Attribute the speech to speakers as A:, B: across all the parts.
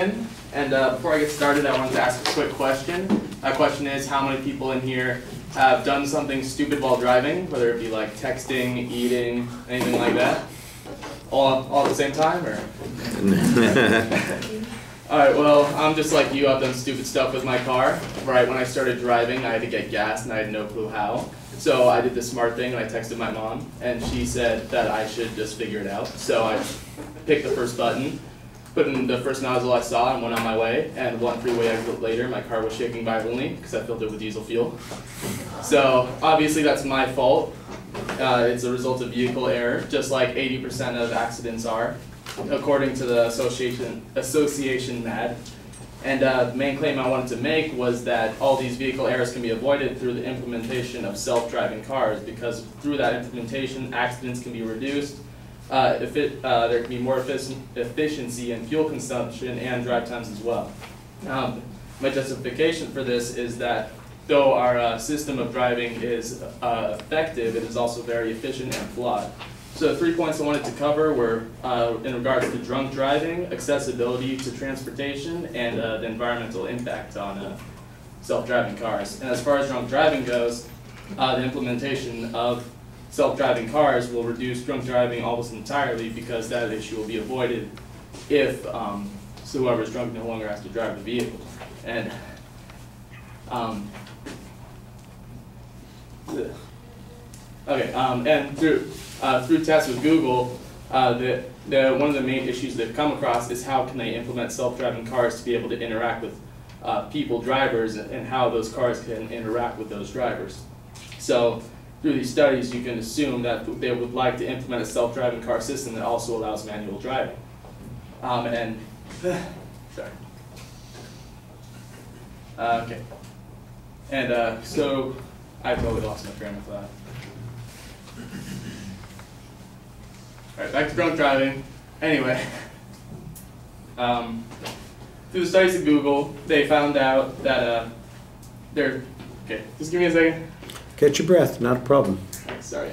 A: And before I get started, I wanted to ask a quick question. My question is, how many people in here have done something stupid while driving, whether it be like texting, eating, anything like that? All at the same time, or? Alright, well, I'm just like you. I've done stupid stuff with my car. Right when I started driving, I had to get gas and I had no clue how. So I did the smart thing and I texted my mom, and she said that I should just figure it out. So I picked the first button, put in the first nozzle I saw, and went on my way. And one freeway exit later, my car was shaking violently because I filled it with diesel fuel. So obviously that's my fault. It's a result of vehicle error, just like 80% of accidents are, according to the Association MAD. And the main claim I wanted to make was that all these vehicle errors can be avoided through the implementation of self-driving cars, because through that implementation, accidents can be reduced. There can be more efficiency in fuel consumption and drive times as well. My justification for this is that though our system of driving is effective, it is also very efficient and flawed. So the 3 points I wanted to cover were in regards to drunk driving, accessibility to transportation, and the environmental impact on self-driving cars. And as far as drunk driving goes, the implementation of self-driving cars will reduce drunk driving almost entirely, because that issue will be avoided if whoever is drunk no longer has to drive the vehicle. And and through tests with Google, one of the main issues they've come across is how can they implement self-driving cars to be able to interact with people drivers, and how those cars can interact with those drivers. So through these studies, you can assume that they would like to implement a self-driving car system that also allows manual driving. So I totally lost my train of thought. Alright, back to drunk driving. Anyway, through the studies of Google, they found out that okay, just give me a second.
B: Catch your breath, not a problem.
A: Sorry,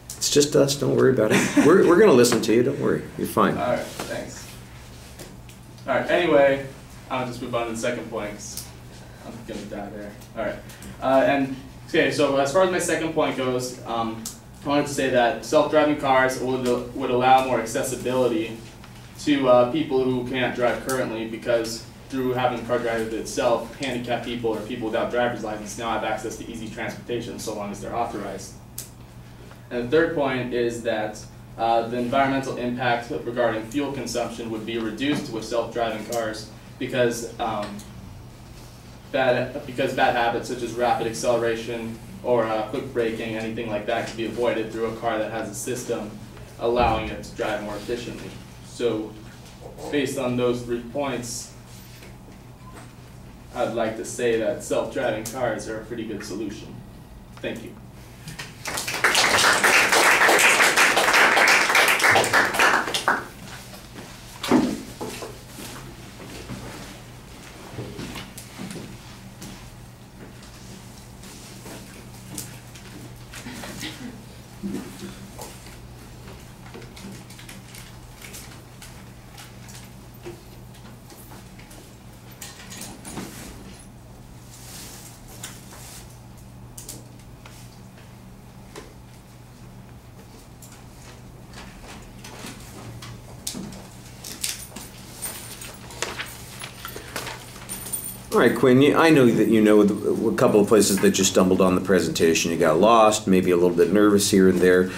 B: it's just us, don't worry about it. We're going to listen to you, don't worry, you're fine.
A: Alright, thanks. Alright, anyway, I'll just move on to the second point, because I'm going to die there. Alright, okay, so as far as my second point goes, I wanted to say that self-driving cars would allow more accessibility to people who can't drive currently, because through having the car drive itself, handicapped people or people without driver's license now have access to easy transportation so long as they're authorized. And the third point is that the environmental impact regarding fuel consumption would be reduced with self-driving cars, because bad habits such as rapid acceleration or quick braking, anything like that, can be avoided through a car that has a system allowing it to drive more efficiently. So based on those 3 points, I'd like to say that self-driving cars are a pretty good solution. Thank you.
B: All right, Quinn, I know that you know a couple of places that you stumbled on the presentation. You got lost, maybe a little bit nervous here and there.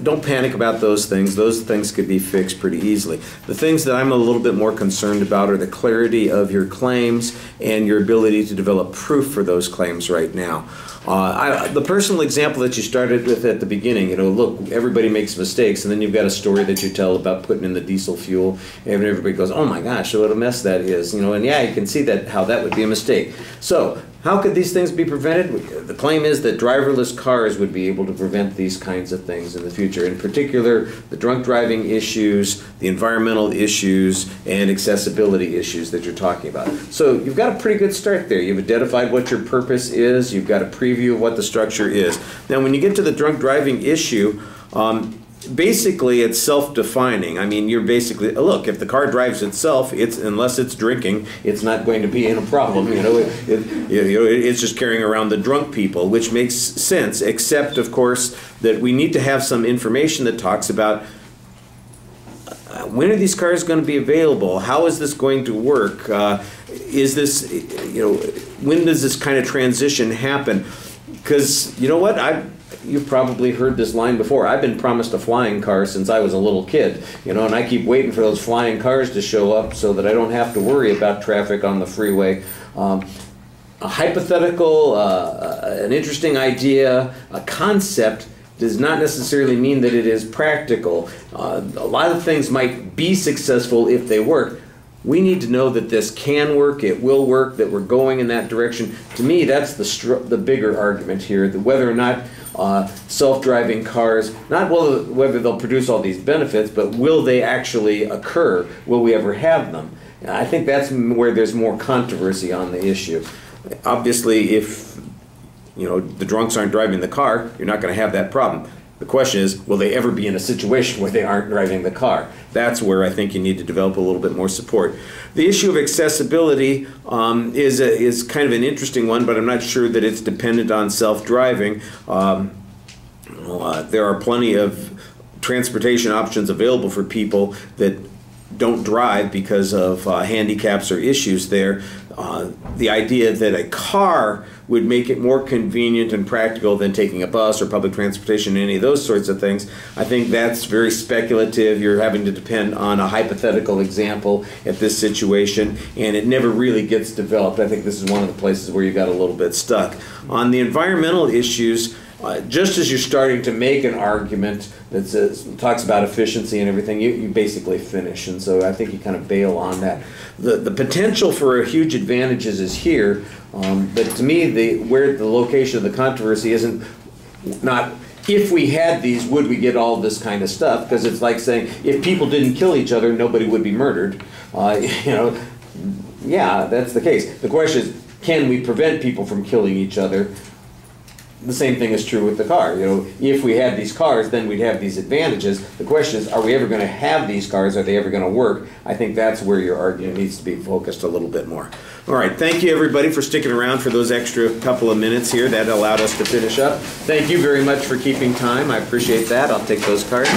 B: Don't panic about those things. Those things could be fixed pretty easily. The things that I'm a little bit more concerned about are the clarity of your claims and your ability to develop proof for those claims right now. The personal example that you started with at the beginning, look, everybody makes mistakes, and then you've got a story that you tell about putting in the diesel fuel, and everybody goes, oh my gosh, what a mess that is, and yeah, you can see how that would be a mistake. So how could these things be prevented? The claim is that driverless cars would be able to prevent these kinds of things in the future, in particular the drunk driving issues, the environmental issues, and accessibility issues that you're talking about. So you've got a pretty good start there. You've identified what your purpose is. You've got a preview of what the structure is. Now when you get to the drunk driving issue, basically it's self-defining. I mean, you're basically, look, if the car drives itself, unless it's drinking, it's not going to be in a problem. It's just carrying around the drunk people, which makes sense, except of course that we need to have some information that talks about when are these cars going to be available? How is this going to work? Is this, when does this kind of transition happen? Because you know what, you've probably heard this line before. I've been promised a flying car since I was a little kid, and I keep waiting for those flying cars to show up so that I don't have to worry about traffic on the freeway. A hypothetical, an interesting idea, a concept does not necessarily mean that it is practical. A lot of things might be successful if they work. We need to know that this can work, it will work, that we're going in that direction. To me, that's the bigger argument here, that whether or not self-driving cars, not whether they'll produce all these benefits, but will they actually occur? Will we ever have them? And I think that's where there's more controversy on the issue. Obviously, if the drunks aren't driving the car, you're not going to have that problem. The question is, will they ever be in a situation where they aren't driving the car? That's where I think you need to develop a little bit more support. The issue of accessibility is kind of an interesting one, but I'm not sure that it's dependent on self-driving. There are plenty of transportation options available for people that don't drive because of handicaps or issues there. The idea that a car would make it more convenient and practical than taking a bus or public transportation, any of those sorts of things, I think that's very speculative. You're having to depend on a hypothetical example at this situation, and it never really gets developed. I think this is one of the places where you got a little bit stuck. On the environmental issues, just as you're starting to make an argument that talks about efficiency and everything, you basically finish. And so I think you kind of bail on that. The potential for huge advantages is here, but to me, where the location of the controversy isn't not if we had these, would we get all this kind of stuff? Because it's like saying, if people didn't kill each other, nobody would be murdered. Yeah, that's the case. The question is, can we prevent people from killing each other? The same thing is true with the car. If we had these cars, then we'd have these advantages. The question is, are we ever going to have these cars? Are they ever going to work? I think that's where your argument needs to be focused a little bit more. All right, thank you everybody for sticking around for those extra couple of minutes here. That allowed us to finish up. Thank you very much for keeping time. I appreciate that. I'll take those cards.